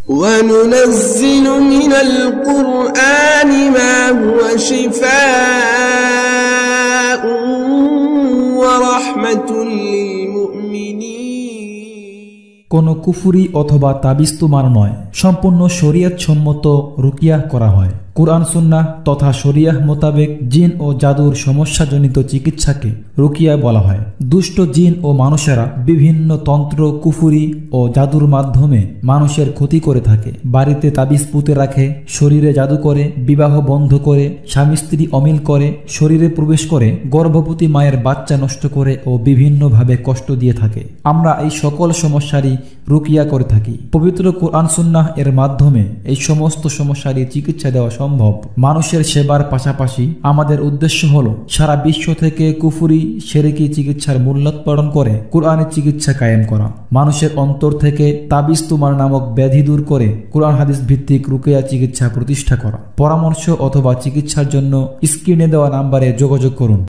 وننزل من القرآن ما هو شفاء ورحمة للمؤمنين কোনো কুফরি অথবা তাবিজ তোমার নয়, সম্পূর্ণ শরীয়ত সম্মত রুকিয়াহ করা হয়। কুরআন সুন্নাহ তথা শরিয়াহ মোতাবেক জিন ও জাদুর সমস্যাজনিত চিকিৎসাকে রুকিয়া বলা হয়। দুষ্ট জিন ও মানুষেরা বিভিন্ন তন্ত্র, কুফুরি ও জাদুর মাধ্যমে মানুষের ক্ষতি করে থাকে। বাড়িতে তাবিজ পুঁতে রাখে, শরীরে জাদু করে, বিবাহ বন্ধ করে, স্বামী স্ত্রী অমিল করে, শরীরে প্রবেশ করে, গর্ভবতী মায়ের বাচ্চা নষ্ট করে ও বিভিন্নভাবে কষ্ট দিয়ে থাকে। আমরা এই সকল সমস্যারই রুকিয়া করে থাকি। পবিত্র কুরআন সুন্নাহ এর মাধ্যমে এই সমস্ত সমস্যারই চিকিৎসা দেওয়া সম্ভব। মানুষের সেবার পাশাপাশি আমাদের উদ্দেশ্য হলো সারা বিশ্ব থেকে কুফুরি, শিরকি চিকিৎসার মূল্যোৎপাদন করে কুরআনের চিকিৎসা কায়েম করা। মানুষের অন্তর থেকে তাবিজ তুমার নামক ব্যাধি দূর করে কুরআন হাদিস ভিত্তিক রুকিয়া চিকিৎসা প্রতিষ্ঠা করা। পরামর্শ অথবা চিকিৎসার জন্য স্ক্রিনে দেওয়া নাম্বারে যোগাযোগ করুন।